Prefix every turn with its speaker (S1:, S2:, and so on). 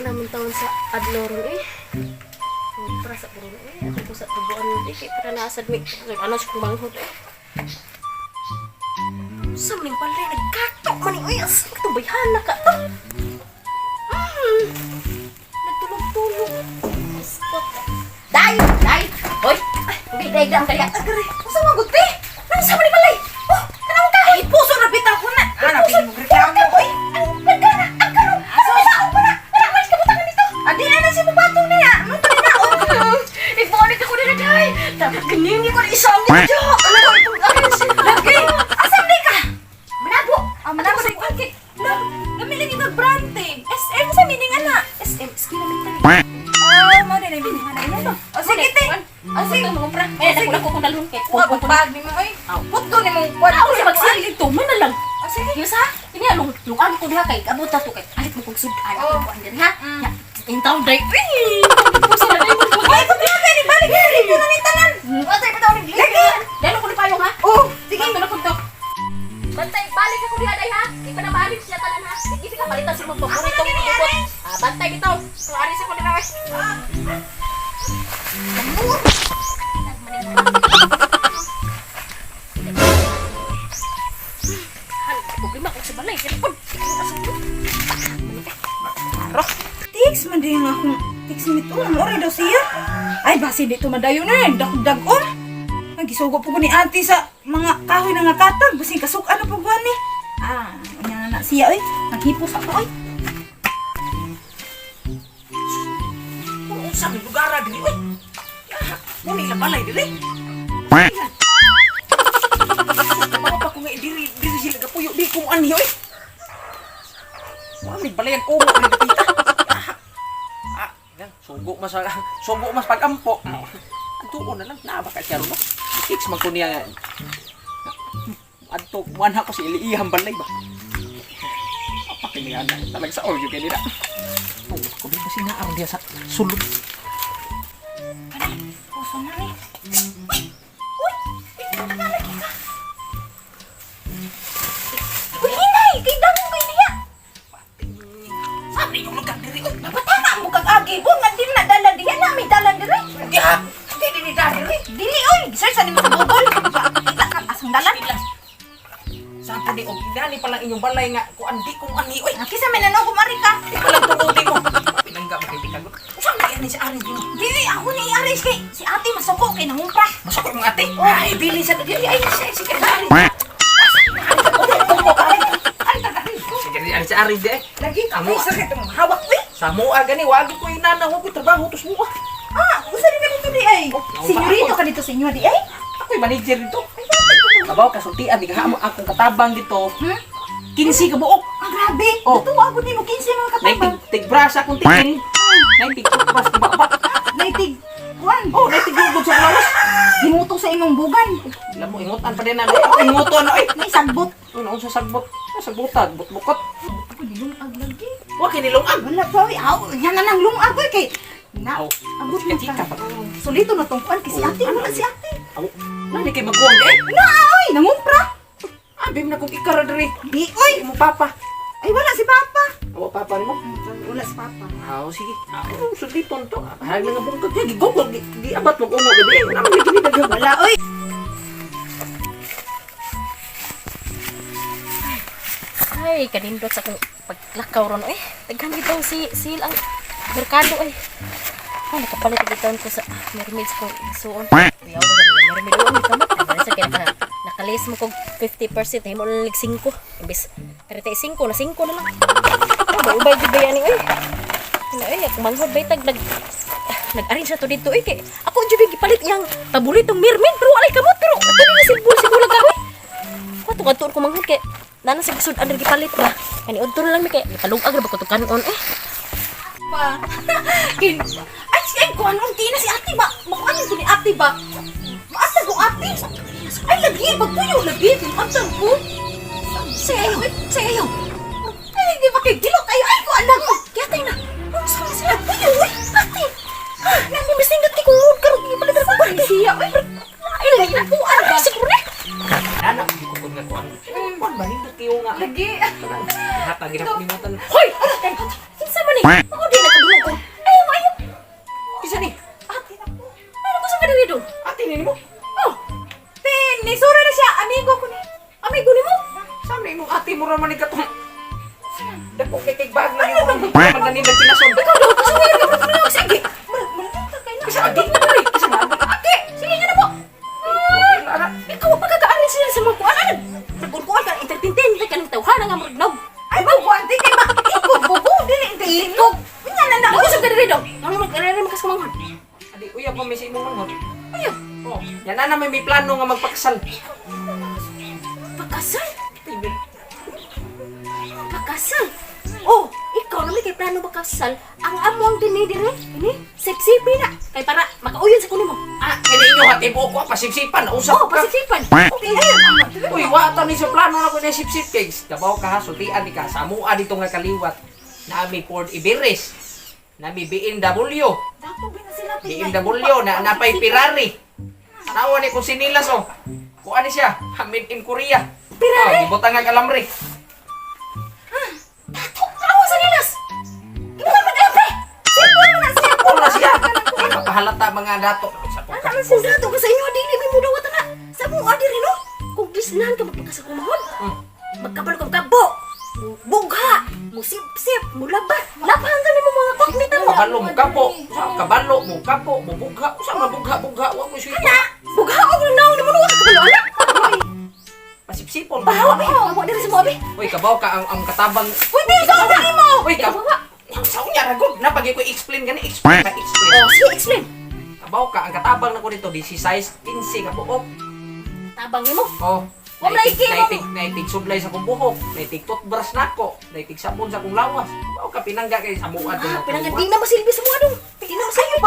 S1: naman taon sa adloron eh. Para sa buron eh. Ako po sa tubuan eh. Kaya para nasad mi. Ano siya kung banghod eh. Sa maning pala nagkatok maning uyas. Katubayhan na ka to. Nagtulog-tulog. Spot. Day! Day! Hoy! Ay, day dam kaya. Agari. Masa magot pe? Nasa maning malay? Oh! Kanang ka? Ay, puso na bitaw ko na.
S2: Ano, pinag-reklamo mo, oy?
S1: Nagkana! Ang karoon! Saan ko na? Wala ko kabutangan dito!
S2: Adi na si Babatong niya. Ano na oh?
S1: Ibulit ako nila, day! Dapat ganyan ko na isang dito! Ano ko itong
S2: Lagi! Asan di ka?
S1: Manabo!
S2: Manabo di ka. Namili kita brante. SM sa mining ana.
S1: SM, ski namin tayo.
S2: Mo din ay biningan na ina. O sige te.
S1: O sige, mga pra. Eh, naku kung dalun kay.
S2: Wa ko bag ni mo oy. Puto ni mo kwad.
S1: Ako siya magsilig ito, man na lang.
S2: O sige.
S1: Yes ha? Ini along, lukan ko diha kay abot ta to kay. Alit mo kog sudan ako ko andin ha. Ya, intaw day. Puso na day mo.
S2: Ay, ko diha kay balik diri ko na ni tanan.
S1: Watay pa taw ni.
S2: Lagi.
S1: Dalo ko ni payong ha.
S2: Oh, sige.
S1: Bantay ko to. Bantay, balik ako diha day ha. Di pa na balik siya tanan ha. Sige ka palitan si mo paborito mo bukod. Ah, bantay bitaw. So aris ako dira. Problema ko sa balay.
S2: Tix man din nga akong tix nito. Mura daw siya. Ay, basi dito madayo na. Dag-dagon. Nagisugo po ko ni ate sa mga kahoy na nga katag. Basing kasuk ano po ba ni? Ah, yan na siya oy. Naghipos ako oy.
S3: Kung sa lugar dili oy. Muni la balay dili. Mga pa ko nga diri sila kapuyo di ko ani oy. Wala balay ang kumo ni dito. Ah, yan sugo mas pagampo. Tuon na lang na baka siya ro. Fix man ko niya. Adto man ako si iliihang balay ba. Apa kiniya na talag sa oryo kay nila. Oh, ko ba sinaaron dia sa sulod.
S2: Puso na ni. Uy, hinay! Kay damo kay niya!
S3: Sabi yung lugar diri oy.
S2: Napatama mo kag agi bo nga din na dala diya na may dala diri.
S3: Di ha. Di diri.
S2: Dili oy, search ani mo sa Google. Kita ka asang dalan.
S3: Saan po di og gani pa lang inyong balay nga ko andi kong ani oy.
S2: Kisa may nanaw kumari ka.
S3: Di pa lang tungodi mo. Pinangga mo kay Pikagot. Saan ba yan si Aris din?
S2: Dili ako ni Aris kay si ate masuko kay nangumpra.
S3: Masuk ko ate. Ay, bili sa dili ay si Aris. Sige, Aris si Aris de.
S2: Lagi
S3: Amo.
S2: ay sakit mo hawak ni.
S3: Sa mo gani wag ko inana ko trabaho tus mo.
S2: Ah, usa di ka dito di ay. Senyorito ka dito senyor di ay.
S3: Ako'y manager dito. Kabaw kasultian di ka amo akong katabang dito. 15 ka buok.
S2: Ah, grabe.
S3: Oh.
S2: Tuwa ako nimo 15 mga katabang.
S3: Tig-brasa akong tingin. Tig toothbrush ko ba?
S2: Naitig. Juan.
S3: Oh, tig-gugod sa lawas.
S2: Himuto sa imong bugan.
S3: Alam mo, ingutan pa din na. Ingutan na, ay.
S2: May sagbot.
S3: Ano sa sagbot? Sagbutan, bukot.
S2: Ako dilungag lagi.
S3: Wa kinilungag.
S2: Wala pa oy. Aw, yan na nang lungag oy kay. Na.
S3: Aw,
S2: Abot mo
S3: chika
S2: ka.
S3: pa.
S2: Solito na tong kuan kasi ate mo na si ate.
S3: Aw, nani kay magkuwang eh.
S2: Na oy, nangumpra.
S3: Abim na kong ikara diri.
S2: Di oy.
S3: Mo papa.
S2: Ay wala si papa.
S3: Awa papa nimo.
S2: Wala si papa.
S3: Aw, sige. Aw, suliton to. Hag nga bungkag ya gigugol di abat mo umo gabi. Naman ni gini daghan.
S2: Wala oy.
S1: Ay, kanindot sa akong paglakaw ron eh. Daghan bitaw si ang merkado ay. Oh, nakapalit bitaw ko sa mermaids ko suon. Yaw mo sa mermaid uon kamot. Ano sa kaya nakalis mo kog 50% himo lang 5. Imbis 35 na 5 na lang. Oh, ubay gid bayani ay. Ano ay, ako manghod bay tag nag-arrange na to dito eh. Kay ako jud gipalit yang paboritong mermaid pero walay kamot pero ito ni sibul lang kahoy. Wato kadto ko manghod kay nana sa gusod under gipalit ba. Kani udto na lang mi kay ipalugag ra ba ko to kanon eh.
S2: Pa. Ay, si ko anong tina si ate ba? Makuan ko ni ate ba? Maasa ko ate. Ay, lagi pagpuyo lagi atang ko. Sayo. Ay, di ba kay gilo kayo ay ko anak ko. Kaya tayo na. Sa sila puyo ay ate. Nang bisingat ti ko ngud karon gipalit ra ko ba siya. Ay, lagi na po ara siguro ni.
S3: Anak di ko nga kuan. Kuan ba nindot kayo nga.
S2: Lagi.
S3: Hatag gina ko limutan.
S2: Hoy, ano tayo? Kinsa man ni? Ako di na
S3: imong ate mo raman ni katong. Dako kay tigbag na yung magnanin ng tinason.
S2: Ikaw daw, kasuhin ka mo na. Sige. Malagita kayo na.
S3: Kasi adik na rin. Kasi adik.
S2: Ate, sige nga na po.
S3: Lara.
S2: Ikaw ang pagkakaanin sila sa mga kuanan. Nagkuhan ka, entertain ka ng tawhanan nga maragnaw. Ay, bubuan, di ba? Ikog, bubu, dili, ikog. Nga na na. Ako sa kadirido. Ano mag-arere makas kumanghon?
S3: Adi, uya pa may sa imong manghod.
S2: Ayun.
S3: Oh, yan na may plano nga magpakasal.
S2: Pakasal? Pakasal? Oh, ikaw na may kay plano makasal. Ang among dinidiri, ini, sipsipi na. Kay para makauyon sa kuno mo.
S3: Ah, kaya inyo hati po ko pasipsipan. Usap
S2: Oh,
S3: ka.
S2: pasipsipan. Okay, ayun.
S3: Uy, wata ni sa plano na ko na sipsip cakes. Dabaw ka ha, sultian ni ka. Sa amua dito nga kaliwat. Nami Ford Iberes. Nami BMW.
S2: Dapat ba na sila
S3: BMW na napay Ferrari. Nawa ni kung sinilas oh. Kung ano siya, made in Korea.
S2: Ferrari?
S3: Oh, gibutang nga kalamri.
S2: Tawa sa nilas. Gimana mo dito, pre? Sipon mo na siya.
S3: Kung na siya. Ay, mapahalata mga dato. Sa
S2: Ano
S3: pagkas-
S2: man siya dato ka sa inyo, dili may mudawat na. Sa mong adiri, no? Kung gisnan ka magpagkasakumahon, magkabalo ka kabo, bugha, musip-sip, mulabat, labahan ka ni mo mga koknita mo.
S3: Kabalo mo kapo. Sa kabalo mo kapo. Mubugha. Sa mabugha-bugha. Huwag mo siya.
S2: Na, bugha o kung naon naman ako kabalo, anak.
S3: Pasipsipon.
S2: Bahawa, bahawa, bahawa diri sa mo, abi.
S3: Uy, kabaw ka ang katabang.
S2: Uy, di, sa adiri mo.
S3: Uy, kabaw. Sa unya ragod. Napagi ko explain gani. Explain. Explain.
S2: Oh, sige, explain.
S3: Kabaw ka, ang katabang na ko dito, di si size 15 ka buhok.
S2: Tabang ni mo.
S3: Oh.
S2: Wala iki,
S3: Naitig sublay sa kong buhok. Naitig toothbrush na ko. Naitig sabon sa kong lawas. Kabaw ka, pinangga kayo sa muad.
S2: Ah, pinanggan, di na masilbi sa mga dong. Di na masilbi.